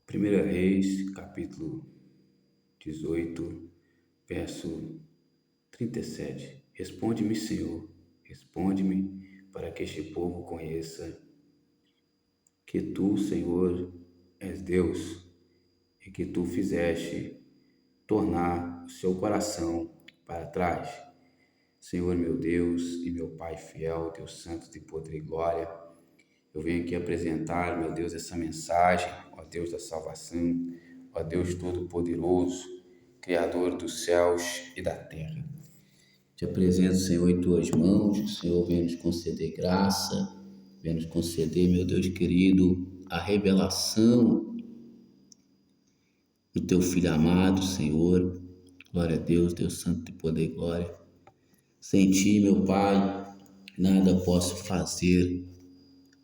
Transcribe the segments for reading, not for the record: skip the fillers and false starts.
1 Reis, capítulo 18, verso 37. Responde-me, Senhor, responde-me, para que este povo conheça que Tu, Senhor, és Deus, e que Tu fizeste tornar o seu coração para trás. Senhor, meu Deus e meu Pai fiel, Deus santo de poder e glória, eu venho aqui apresentar, meu Deus, essa mensagem, ó Deus da salvação, ó Deus todo-poderoso, Criador dos céus e da terra. Te apresento, Senhor, em Tuas mãos, o Senhor vem nos conceder graça, vem nos conceder, meu Deus querido, a revelação do Teu Filho amado, Senhor. Glória a Deus, Deus santo de poder e glória. Sem Ti, meu Pai, nada posso fazer,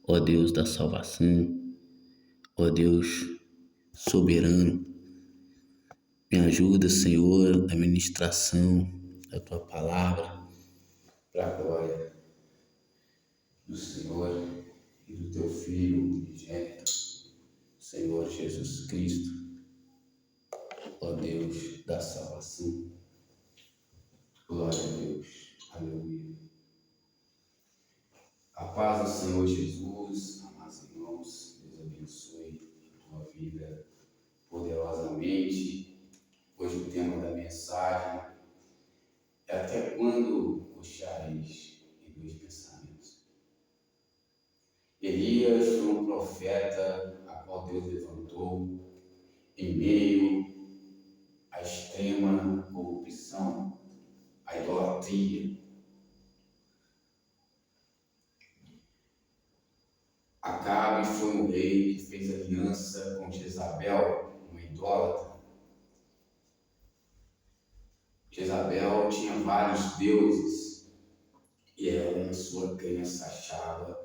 ó Deus da salvação, ó Deus soberano. Me ajuda, Senhor, na ministração da Tua palavra, para a glória do Senhor e do Teu Filho unigênito, Senhor Jesus Cristo, ó Deus da salvação. Glória a Deus. Aleluia. A paz do Senhor Jesus, amados irmãos, Deus abençoe a tua vida poderosamente. Hoje o tema da mensagem é: até quando cocheareis em dois pensamentos? Elias foi um profeta a qual Deus levantou em meio à extrema corrupção, à idolatria. Acabe foi um rei que fez aliança com Jezabel, uma idólatra. Jezabel tinha vários deuses e ela, na sua crença, achava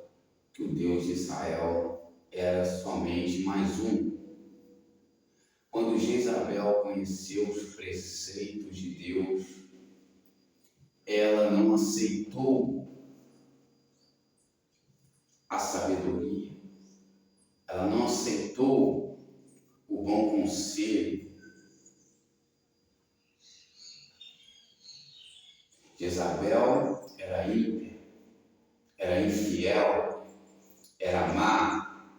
que o Deus de Israel era somente mais um. Quando Jezabel conheceu os preceitos de Deus, ela não aceitou a sabedoria, ela não aceitou o bom conselho. Jezabel era ímpia, era infiel, era má.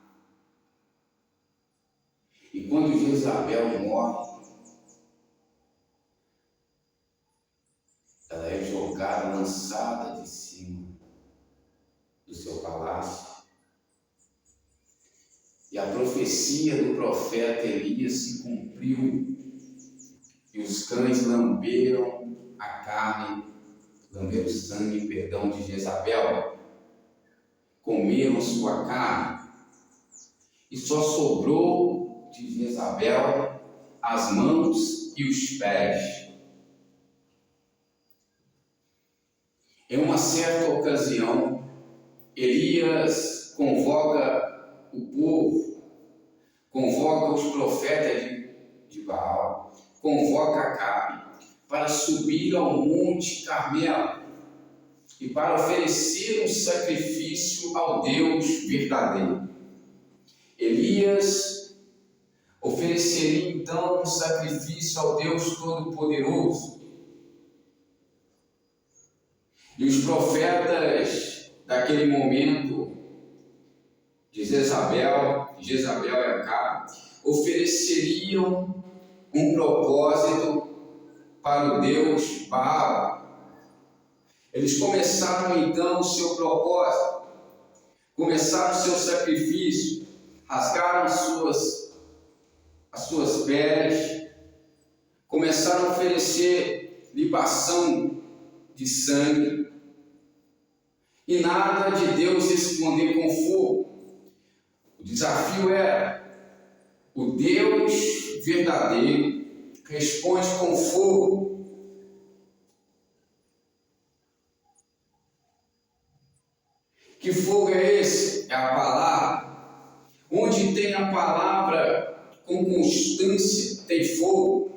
E quando Jezabel morre, ela é jogada, lançada de cima do seu palácio. E a profecia do profeta Elias se cumpriu. E os cães lamberam a carne, lamberam o sangue, de Jezabel. Comeram sua carne. E só sobrou de Jezabel as mãos e os pés. Em uma certa ocasião, Elias convoca o povo, convoca os profetas de Baal, convoca Acabe para subir ao Monte Carmelo e para oferecer um sacrifício ao Deus verdadeiro. Elias ofereceria então um sacrifício ao Deus Todo-Poderoso. E os profetas daquele momento, de Jezabel e Acabe, ofereceriam um propósito para o Deus Baal. Eles começaram então o seu propósito, começaram o seu sacrifício, rasgaram as suas peles, começaram a oferecer libação de sangue, e nada de Deus responder com fogo. O desafio era: o Deus verdadeiro responde com fogo. Que fogo é esse? É a palavra. Onde tem a palavra com constância, tem fogo.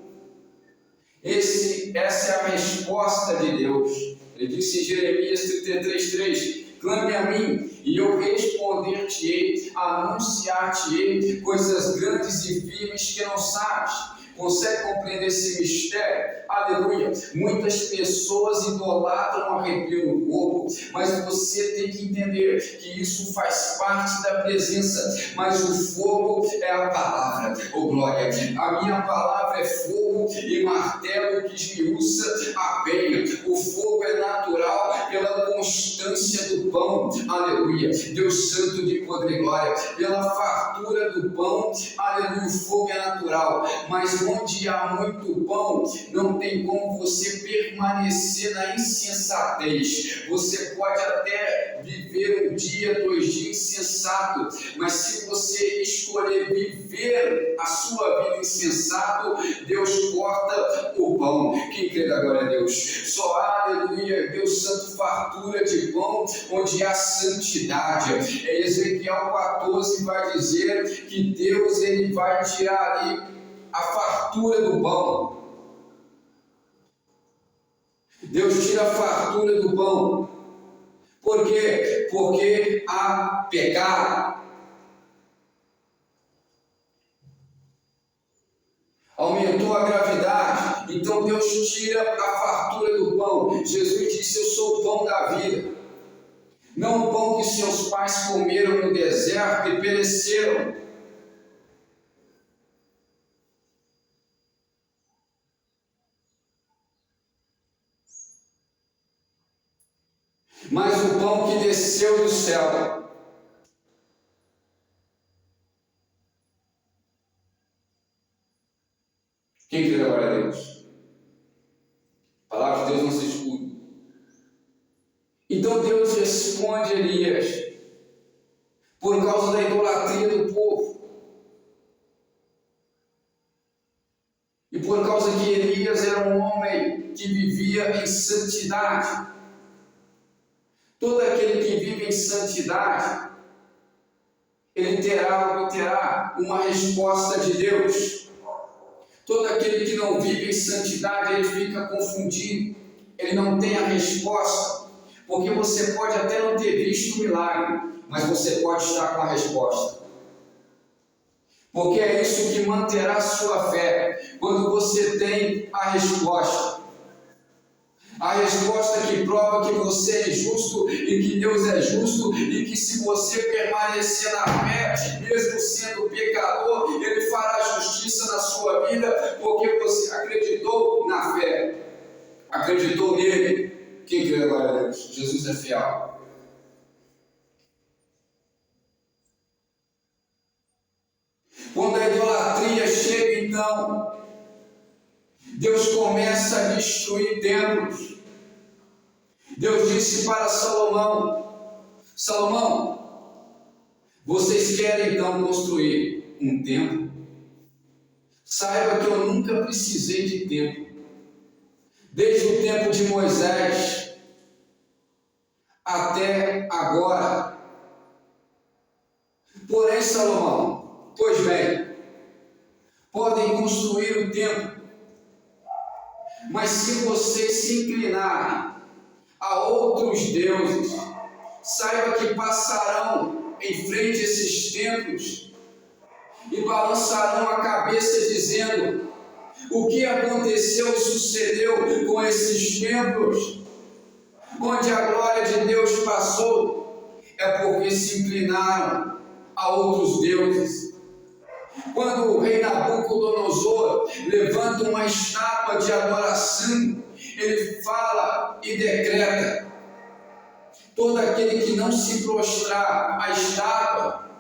Essa é a resposta de Deus. Ele disse em Jeremias 33:3: clame a mim, e eu responder-te-ei, anunciar-te-ei coisas grandes e firmes que não sabes. Consegue compreender esse mistério? Aleluia! Muitas pessoas idolatram o arrepio no corpo, mas você tem que entender que isso faz parte da presença. Mas o fogo é a palavra. Oh glória! A minha palavra é fogo e martelo que esmiuça a penha. O fogo é natural pela constância do pão. Aleluia! Deus santo de poder e glória. Pela fartura do pão. Aleluia! O fogo é natural. Mas onde há muito pão, não tem como você permanecer na insensatez. Você pode até viver um dia, 2 dias insensato, mas se você escolher viver a sua vida insensato, Deus corta o pão. Quem crê da glória a Deus? Só há, aleluia, Deus santo, fartura de pão onde há santidade. Ezequiel 14 vai dizer que Deus ele vai tirar ali a fartura do pão. Deus tira a fartura do pão. Por quê? Porque há pecado. Aumentou a gravidade, então Deus tira a fartura do pão. Jesus disse: eu sou o pão da vida. Não o pão que seus pais comeram no deserto e pereceram. Mas o pão que desceu do céu. Quem crê agora a Deus? A palavra de Deus não se escuta. Então Deus responde a Elias por causa da idolatria do povo. E por causa que Elias era um homem que vivia em santidade. Todo aquele que vive em santidade, ele obterá uma resposta de Deus. Todo aquele que não vive em santidade, ele fica confundido, ele não tem a resposta, porque você pode até não ter visto o milagre, mas você pode estar com a resposta. Porque é isso que manterá a sua fé, quando você tem a resposta. A resposta que prova que você é justo e que Deus é justo e que se você permanecer na fé, mesmo sendo pecador, Ele fará justiça na sua vida, porque você acreditou na fé, acreditou nele. Quem crê agora a Deus? Jesus é fiel. Quando a idolatria chega, então, Deus começa a destruir templos. Deus disse para Salomão: Salomão, vocês querem então construir um templo? Saiba que eu nunca precisei de templo. Desde o tempo de Moisés até agora. Porém, Salomão, pois bem, podem construir o templo, mas se vocês se inclinarem a outros deuses, saiba que passarão em frente a esses templos e balançarão a cabeça dizendo: o que aconteceu e sucedeu com esses templos, onde a glória de Deus passou? É porque se inclinaram a outros deuses. Quando o rei Nabucodonosor levanta uma estátua de adoração, ele fala e decreta: todo aquele que não se prostrar à estátua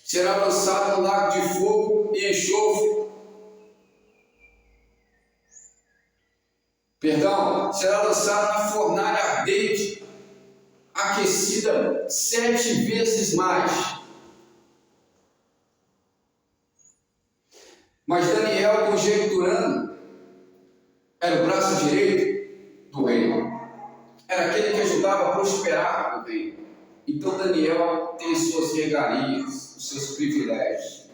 será lançado no lago de fogo e enxofre. Será lançado na fornalha ardente, aquecida 7 vezes mais. Mas Daniel, conjecturando, era o braço direito do rei. Era aquele que ajudava a prosperar o rei. Então Daniel tem suas regalias, os seus privilégios,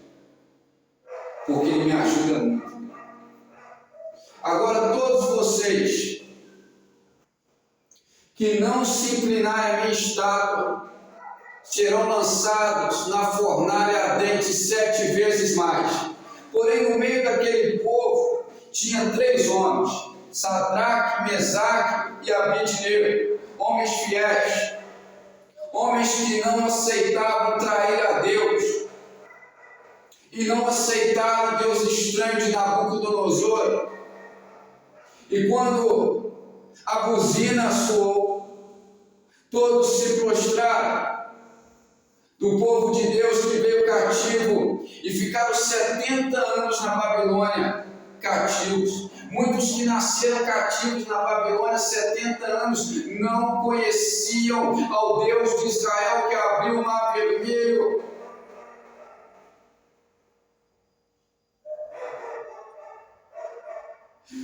porque ele me ajuda muito. Agora todos vocês que não se inclinarem à minha estátua serão lançados na fornalha ardente 7 vezes mais. Porém, no meio daquele povo tinha 3 homens, Sadraque, Mesaque e Abednego, homens fiéis, homens que não aceitavam trair a Deus e não aceitaram o Deus estranho de Nabucodonosor. E quando a buzina soou, todos se prostraram. Do povo de Deus que veio cativo e ficaram 70 anos na Babilônia cativos. Muitos que nasceram cativos na Babilônia 70 anos não conheciam ao Deus de Israel que abriu o mar vermelho.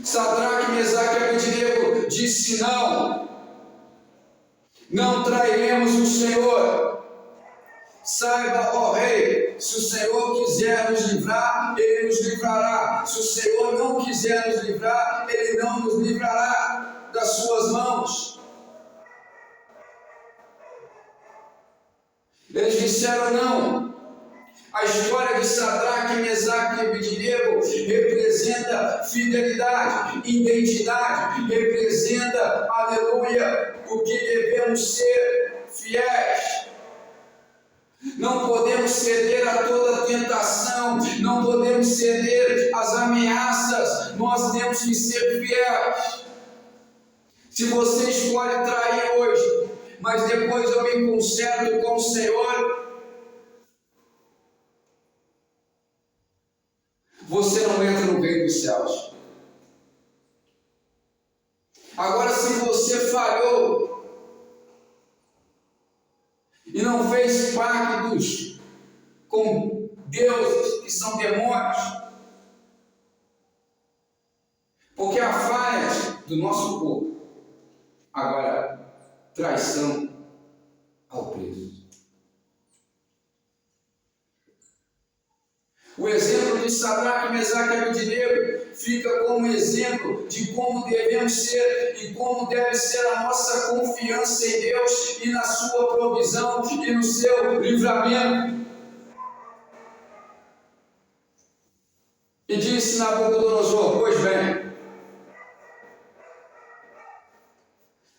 Sadraque, Mesaque e Abednego disse: não trairemos o Senhor. Saiba, ó rei, se o Senhor quiser nos livrar, Ele nos livrará. Se o Senhor não quiser nos livrar, Ele não nos livrará das suas mãos. Eles disseram não. A história de Sadraque, Mesaque e Abednego representa fidelidade, identidade, representa, aleluia, o que devemos ser fiéis. Não podemos ceder a toda tentação, não podemos ceder às ameaças, nós temos que ser fiéis. Se você escolhe trair hoje, mas depois eu me conserto com o Senhor, você não entra no reino dos céus. Agora, se você falhou e não fez pactos com deuses que são demônios, porque há falhas do nosso povo. Agora, traição ao preço. O exemplo de Sadraque, Mesaque e Abednego fica como exemplo de como devemos ser e como deve ser a nossa confiança em Deus e na sua provisão e no seu livramento. E disse Nabucodonosor: pois bem,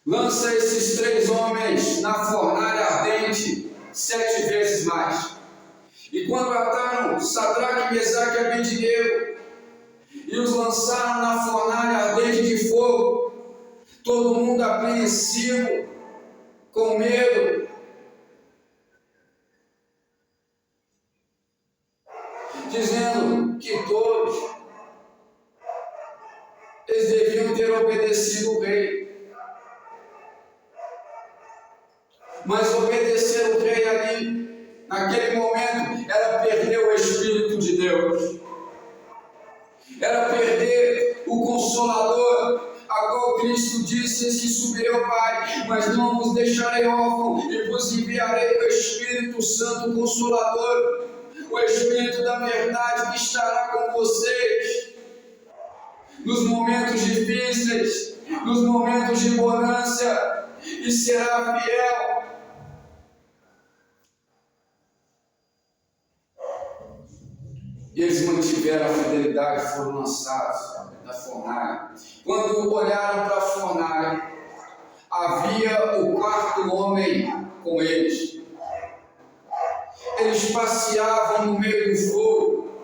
lança esses 3 homens na fornalha ardente 7 vezes mais. E quando ataram Sadraque, Mesaque e Abednego e os lançaram na fornalha ardente de fogo, todo mundo apreensivo, com medo, dizendo que todos eles deviam ter obedecido o rei. Mas obedecer o rei ali, naquele momento, era perder o Espírito de Deus, era perder o Consolador, a qual Cristo disse: que subirei ao Pai, mas não vos deixarei órfão, e vos enviarei o Espírito Santo Consolador, o Espírito da verdade, que estará com vocês nos momentos difíceis, nos momentos de bonança, e será fiel. E eles mantiveram a fidelidade, foram lançados na fornalha. Quando olharam para a fornalha, havia o 4º homem com eles. Eles passeavam no meio do fogo,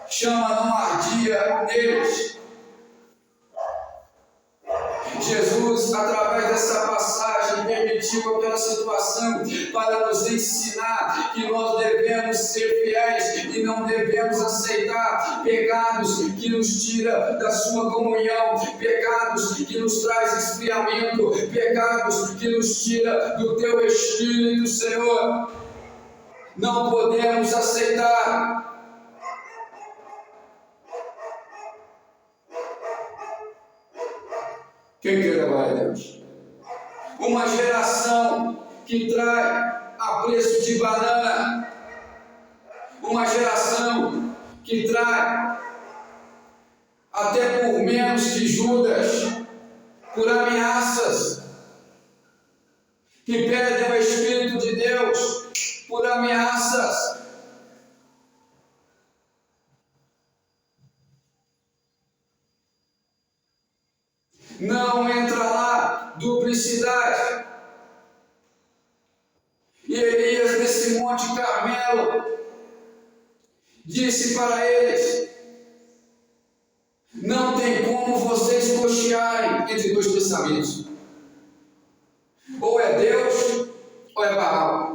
chama não ardia neles. Jesus, através dessa passagem, permitiu aquela situação para nos ensinar que nós devemos ser fiéis e não devemos aceitar pecados que nos tira da sua comunhão, pecados que nos traz esfriamento, pecados que nos tira do teu Espírito, Senhor. Não podemos aceitar. Quem quer agora a Deus? Uma geração que trai a preço de banana. Uma geração que trai até por menos que Judas, por ameaças. que perdem o Espírito de Deus por ameaças. Não entra lá duplicidade. E Elias, nesse Monte Carmelo, disse para eles: não tem como vocês cochearem entre dois pensamentos. Ou é Deus, ou é Baal.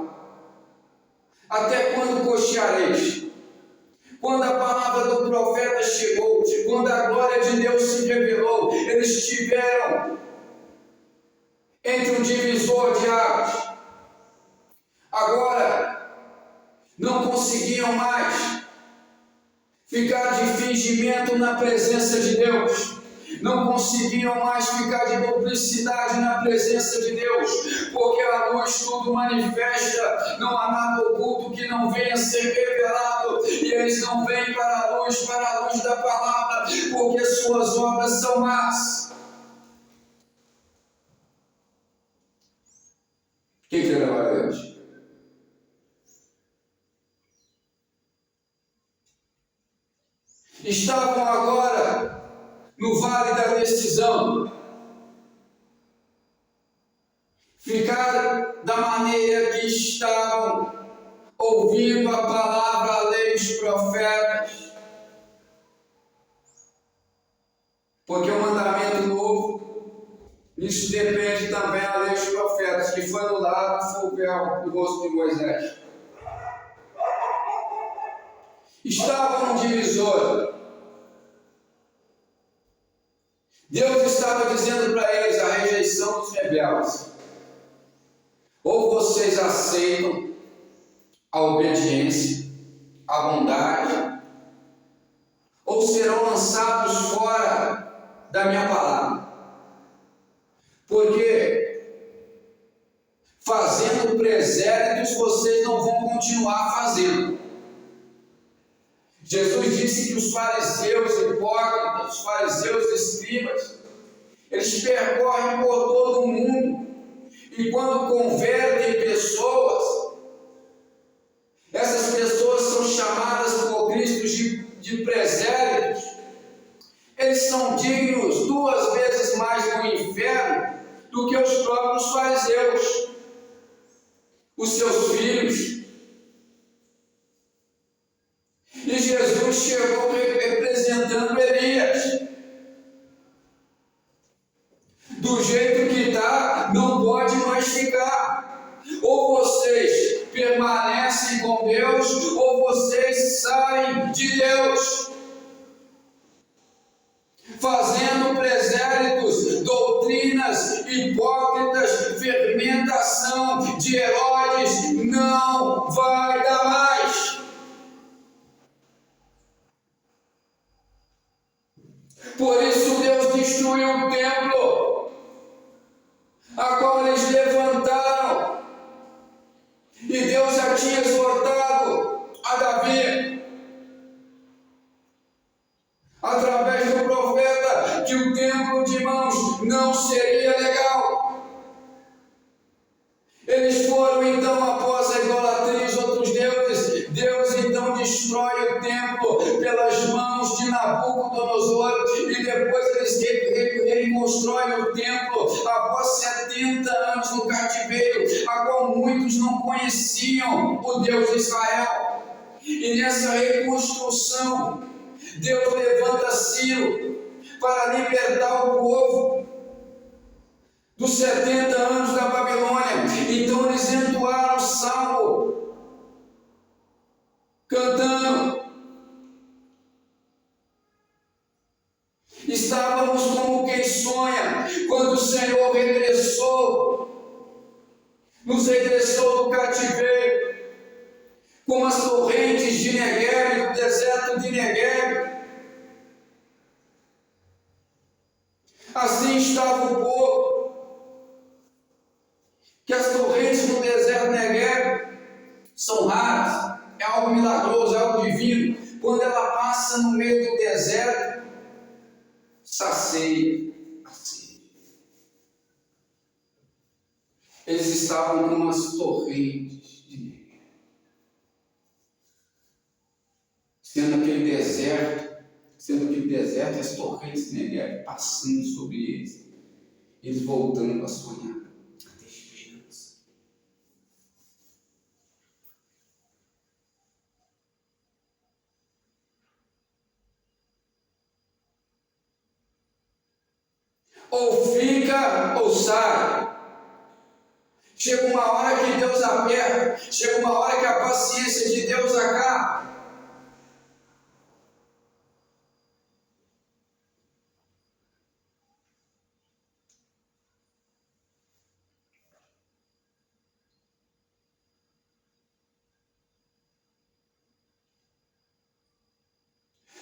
Até quando cocheareis? Quando a palavra do profeta chegou, quando a glória de Deus se revelou, eles estiveram entre um divisor de águas. Agora, não conseguiam mais ficar de fingimento na presença de Deus. Não conseguiam mais ficar de duplicidade na presença de Deus, porque a luz tudo manifesta, não há nada oculto que não venha a ser revelado, e eles não vêm para a luz da palavra, porque suas obras são más. Quem crê na palavra de Deus? Estavam agora no vale da decisão. Ficaram da maneira que estavam, ouvindo a palavra, a lei dos profetas. Porque o mandamento novo, isso depende também da lei dos profetas, que foi anulado, foi o véu do rosto de Moisés. Estavam no divisor. Deus estava dizendo para eles a rejeição dos rebeldes. Ou vocês aceitam a obediência, a bondade, ou serão lançados fora da minha palavra. Porque fazendo pretéritos vocês não vão continuar fazendo. Jesus disse que os fariseus hipócritas, os fariseus escribas, eles percorrem por todo o mundo, e quando convertem pessoas, essas pessoas são chamadas por Cristo de presélitos. Eles são dignos 2 vezes mais do inferno do que os próprios fariseus, os seus filhos. E Jesus chegou representando Elias. Do jeito que está, não pode mais ficar. Ou vocês permanecem com Deus, ou vocês saem de Deus. Fazendo pretéritos, doutrinas hipócritas, fermentação de Herodes, não vai dar mais. Por isso Deus destruiu o templo, a qual eles levantaram, e Deus já tinha exortado a Davi, através do profeta, que o templo de mãos não seria legal. Eles foram então, após a idolatria e outros deuses, Deus então destrói o templo pelas mãos de Nabucodonosor, e depois eles reconstroem o templo após 70 anos no cativeiro, a qual muitos não conheciam o Deus de Israel. E nessa reconstrução, Deus levanta Ciro para libertar o povo dos 70 anos da Babilônia. Então eles entoaram o salmo, cantando: estávamos como quem sonha, quando o Senhor nos regressou do cativeiro, como as torrentes de Negueb, do deserto de Negueb. Assim estava o povo, que as torrentes do deserto de Negueb são raras, é algo milagroso, é algo divino. Quando ela passa no meio do deserto, sacia a sede. Eles estavam com umas torrentes de Negueb. Sendo aquele deserto e as torrentes de Negueb passando sobre eles voltando a sonhar, a ter esperança. Ou fica ou sai. Chega uma hora que Deus aperta, chega uma hora que a paciência de Deus acaba.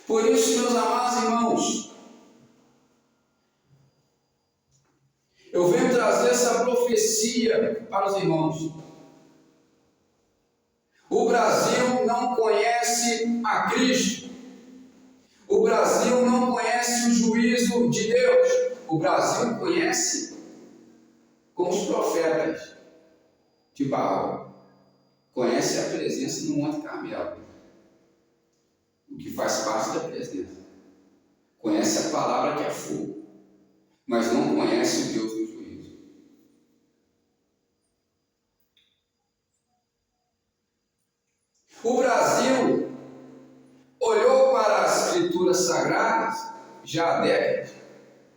Por isso, meus amados irmãos, eu venho trazer essa profecia para os irmãos. O Brasil não conhece a Cristo. O Brasil não conhece o juízo de Deus. O Brasil conhece como os profetas de Baal. Conhece a presença no Monte Carmelo, o que faz parte da presença. Conhece a palavra que é fogo, mas não conhece o Deus do juízo. O Brasil olhou para as escrituras sagradas já há décadas,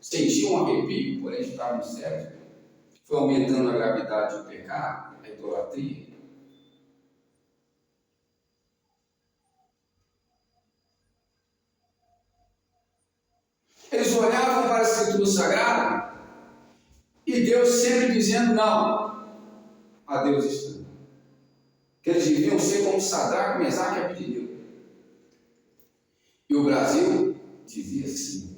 sentiu um arrepio, porém estava no certo. Foi aumentando a gravidade do pecado, a idolatria. Eles olhavam para a escritura sagrada e Deus sempre dizendo não. A Deus está. Que eles deviam ser como Sadraque, Mesaque e Abednego. E o Brasil dizia sim.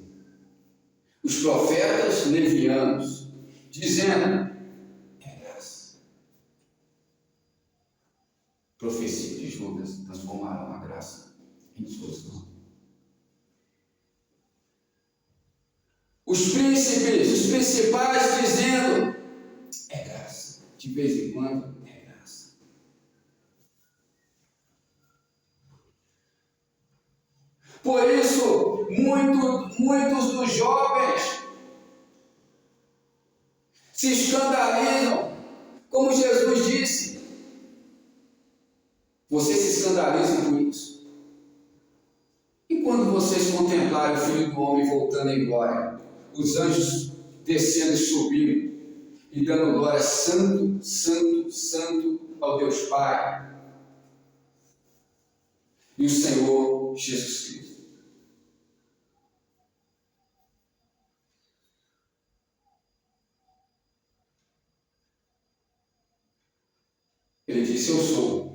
Os profetas levianos dizendo é graça. Profecia de Judas transformarão a graça em disposição. Os príncipes, os principais dizendo é graça. De vez em quando é graça. Por isso, muitos dos jovens se escandalizam, como Jesus disse. Vocês se escandalizam por isso. E quando vocês contemplarem o Filho do Homem voltando em glória, os anjos descendo e subindo, e dando glória santo, santo, santo ao Deus Pai e o Senhor Jesus Cristo. Ele disse, eu sou.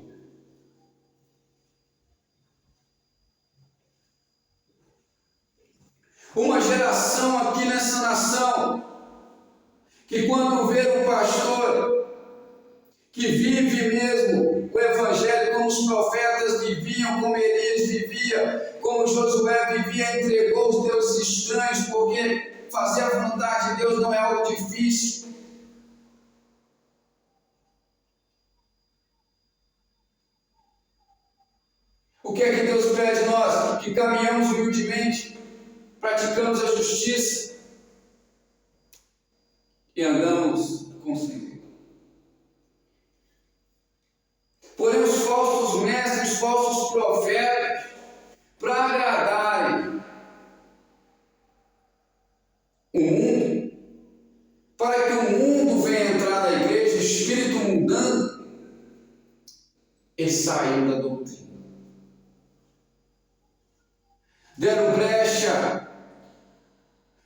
Uma geração aqui nessa nação, que quando vê um pastor que vive mesmo o Evangelho como os profetas viviam, como Elias vivia, como Josué vivia, entregou os deuses estranhos, porque fazer a vontade de Deus não é algo difícil. O que é que Deus pede de nós? Que caminhamos humildemente, praticamos a justiça e andamos com o Senhor. Porém, os falsos mestres, os falsos profetas, para agradarem o mundo, para que o mundo venha entrar na igreja, o espírito mundano, eles saíram da doutrina. Deram brecha.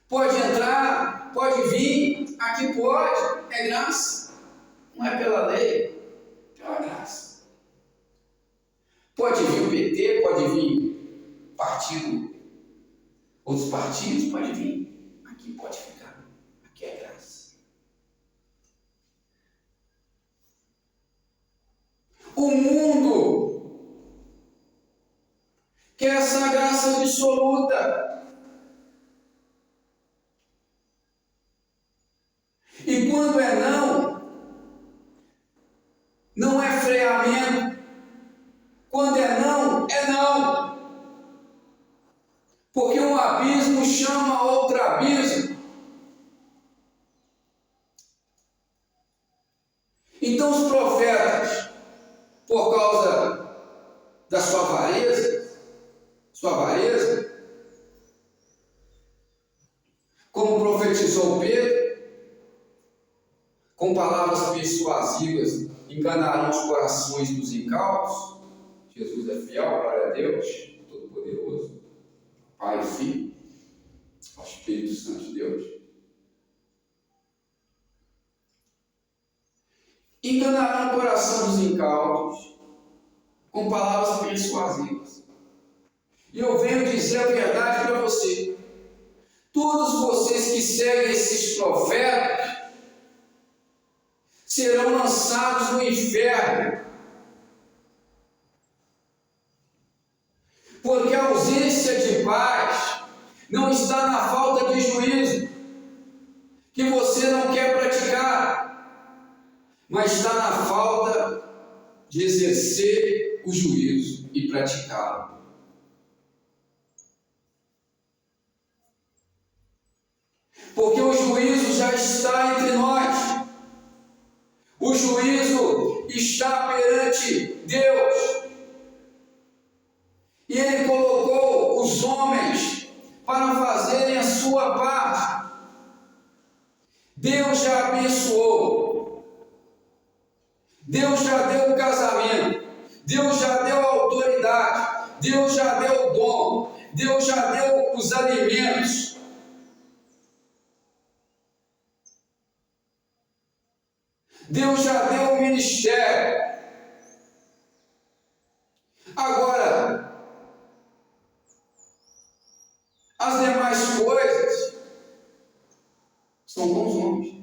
Pode entrar, pode vir, aqui pode, é graça. Não é pela lei, é pela graça. Pode vir o PT, pode vir partido, outros partidos, pode vir. Aqui pode ficar, aqui é graça. O mundo quer essa graça absoluta. E quando é não, Quando é não, é não. Porque um abismo chama outro abismo. Então os profetas, por causa da sua avareza, como profetizou Pedro, com palavras persuasivas, enganarão os corações dos incautos. Jesus é fiel, glória a Deus, Todo-Poderoso, Pai e Filho, ao Espírito Santo de Deus. Enganarão o coração dos incautos com palavras persuasivas. E eu venho dizer a verdade para você. Todos vocês que seguem esses profetas serão lançados no inferno. Porque a ausência de paz não está na falta de juízo, que você não quer praticar, mas está na falta de exercer o juízo e praticá-lo. Porque o juízo já está entre nós. O juízo está perante Deus. E Ele colocou os homens para fazerem a sua parte. Deus já abençoou. Deus já deu o casamento. Deus já deu a autoridade. Deus já deu o dom. Deus já deu os alimentos. Deus já deu o ministério. Agora, as demais coisas são com os homens.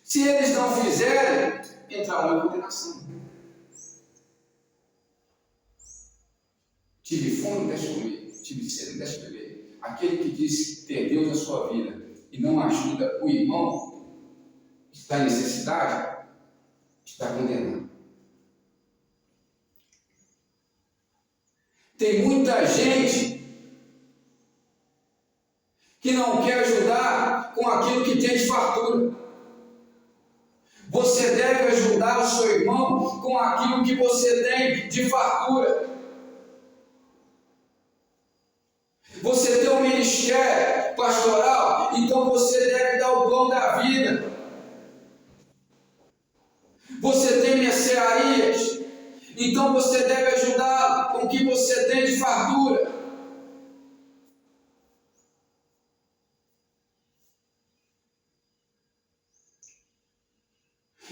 Se eles não fizerem, entrarão em condenação. Tive fome, deixa comer. Tive sede, deixa beber. Aquele que diz ter Deus na sua vida e não ajuda o irmão, está em necessidade, está condenado. Tem muita gente que não quer ajudar com aquilo que tem de fartura. Você deve ajudar o seu irmão com aquilo que você tem de fartura. Você tem um ministério pastoral, então você deve dar o pão da vida. Você tem mercearias, então você deve ajudá-lo com o que você tem de fartura.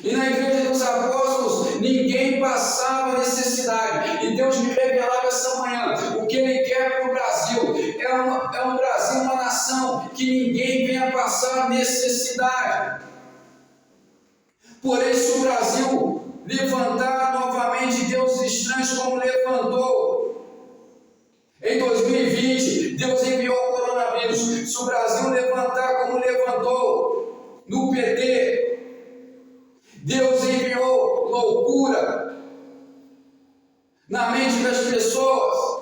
E na igreja dos apóstolos, ninguém passava necessidade. E Deus me revelava essa manhã o que Ele quer para o Brasil. É um Brasil, uma nação que ninguém venha passar necessidade. Porém, se o Brasil levantar novamente deuses estranhos como levantou em 2020, Deus enviou o coronavírus. Se o Brasil levantar como levantou no PT, Deus enviou loucura na mente das pessoas.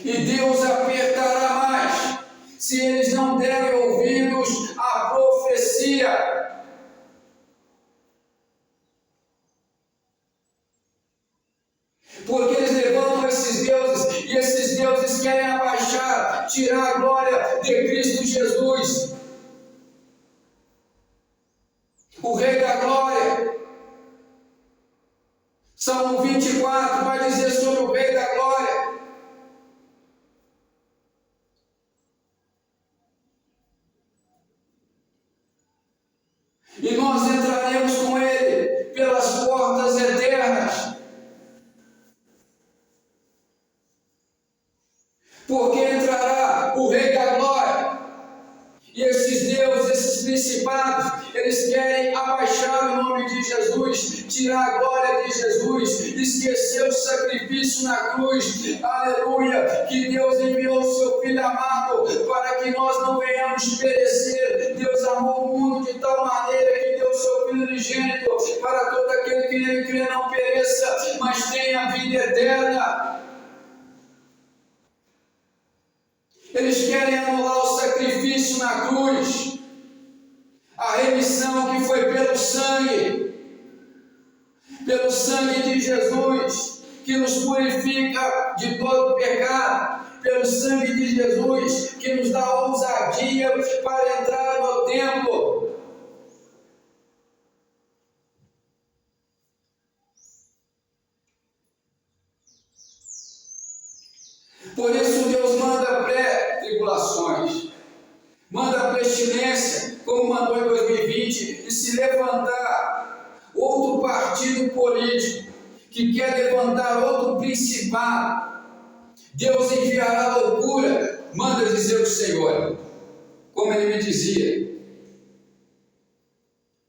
E Deus apertará mais se eles não derem ouvidos à profecia. Porque eles levantam esses deuses e esses deuses querem abaixar, tirar a glória de Cristo Jesus, o Rei da Glória. Salmo 24 vai dizer sobre o Rei da Glória. E nós entraremos com Ele pelas portas eternas. Porque entrará o Rei da Glória. E esses deuses, esses principados, eles querem abaixar o nome de Jesus, tirar a glória de Jesus, esquecer o sacrifício na cruz. Aleluia! Que Deus enviou o seu Filho amado para que que nós não venhamos perecer. Deus amou o mundo de tal maneira que deu seu Filho unigênito para todo aquele que nele crê não pereça, mas tenha vida eterna. Eles querem anular o sacrifício na cruz, a remissão que foi pelo sangue de Jesus, que nos purifica de todo pecado, pelo sangue de Jesus, que nos dá ousadia para entrar no templo. Por isso Deus manda pré-tribulações, manda pestilência, como mandou em 2020, e se levantar outro partido político que quer levantar outro principado, Deus enviará loucura, manda dizer o Senhor, como Ele me dizia,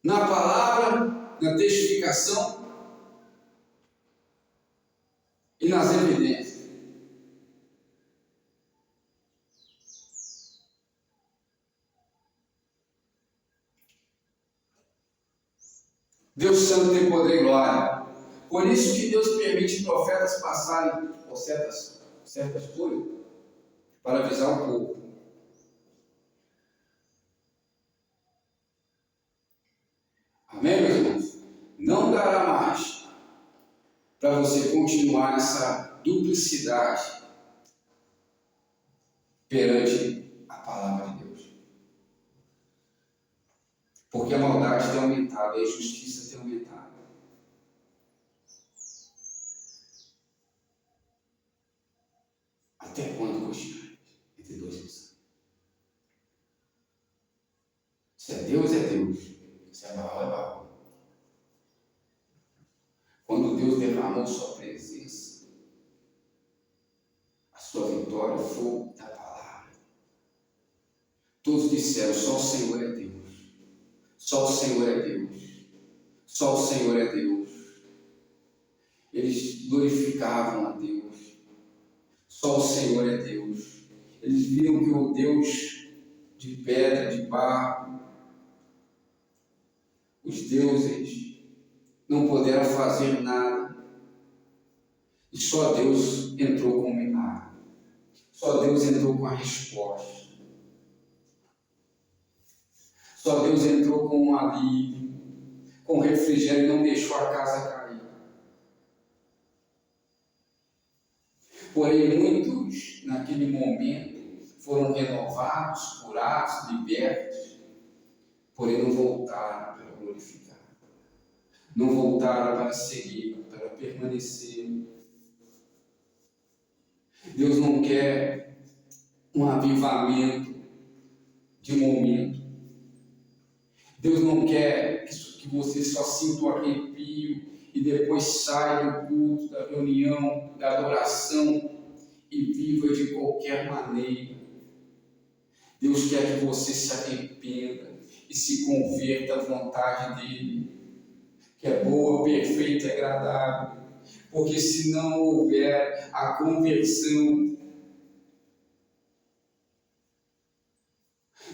na palavra, na testificação e nas evidências. Deus Santo tem poder e glória. Por isso que Deus permite profetas passarem por certas coisas para avisar o povo. Amém, meus irmãos? Não dará mais para você continuar nessa duplicidade perante a palavra de Deus. Porque a maldade tem aumentado e a injustiça tem aumentado. Até quando coxinha entre dois insanos? Se é Deus, é Deus. Se é Baal, é Baal. Quando Deus derramou sua presença, a sua vitória foi da palavra. Todos disseram, só o Senhor é Deus. Só o Senhor é Deus. Só o Senhor é Deus. Eles glorificavam a Deus. Só o Senhor é Deus. Eles viam que o Deus de pedra, de barro, os deuses não puderam fazer nada. E só Deus entrou com o milagre. Só Deus entrou com a resposta. Só Deus entrou com um alívio, com refrigério e não deixou a casa cair. Porém, muitos, naquele momento, foram renovados, curados, libertos, porém não voltaram para glorificar. Não voltaram para seguir, para permanecer. Deus não quer um avivamento de momento. Deus não quer que você só sinta o arrepio e depois saia do culto, da reunião, da adoração e viva de qualquer maneira. Deus quer que você se arrependa e se converta à vontade dEle, que é boa, perfeita e agradável. Porque se não houver a conversão,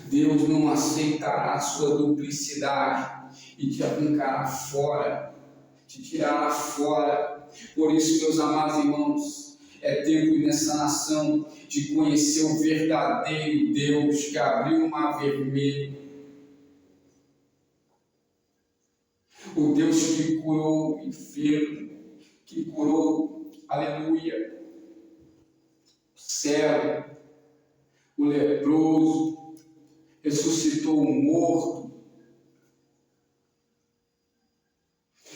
Deus não aceitará a sua duplicidade e te arrancará fora, te tirará fora. Por isso, meus amados irmãos, é tempo nessa nação de conhecer o verdadeiro Deus que abriu o mar vermelho. O Deus que curou o enfermo, que curou, aleluia, o cego, o leproso, ressuscitou o morto.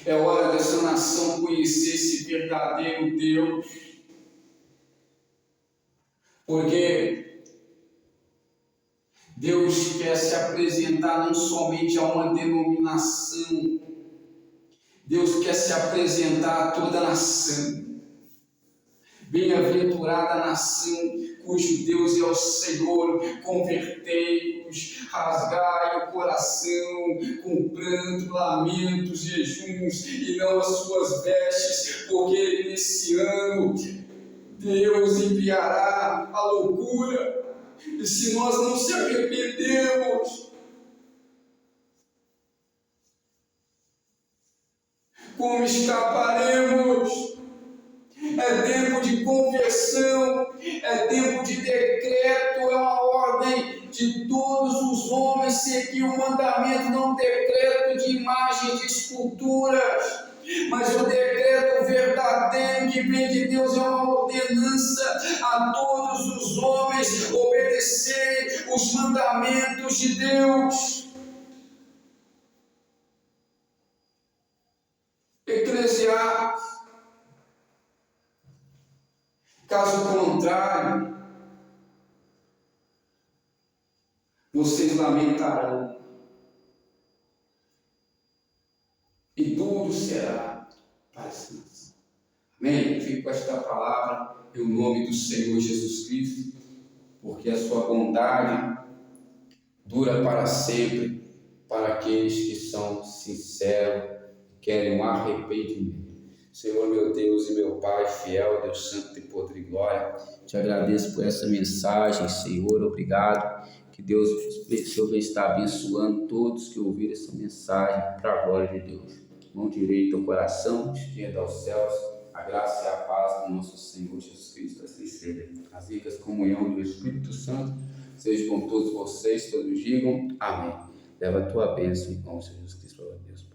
É hora dessa nação conhecer esse verdadeiro Deus, porque Deus quer se apresentar não somente a uma denominação, Deus quer se apresentar a toda a nação. Bem-aventurada a nação cujo Deus é o Senhor, convertei-vos, rasgai o coração, com pranto, lamentos, jejuns, e não as suas vestes, porque nesse ano Deus enviará a loucura. E se nós não se arrependermos, como escaparemos? É tempo de conversão, é tempo de decreto, é uma ordem de todos os homens seguir o mandamento, não decreto de imagens, de esculturas, mas o decreto verdadeiro que vem de Deus é uma ordenança a todos os homens obedecerem os mandamentos de Deus. Eclesiastes. Caso contrário, vocês lamentarão, e duro será para essa nação. Amém? Fico com esta palavra em nome do Senhor Jesus Cristo, porque a sua bondade dura para sempre para aqueles que são sinceros e querem um arrependimento. Senhor, meu Deus e meu Pai, fiel, Deus Santo de poder e glória, te agradeço por essa mensagem, Senhor, obrigado. Que Deus, Senhor, está abençoando todos que ouviram essa mensagem para a glória de Deus. Mão direita ao coração, esquerda aos céus, a graça e a paz do nosso Senhor Jesus Cristo, assim seja. As ricas comunhão do Espírito Santo seja com todos vocês, todos digam amém. Leva a tua bênção em nome de Jesus Cristo, Deus.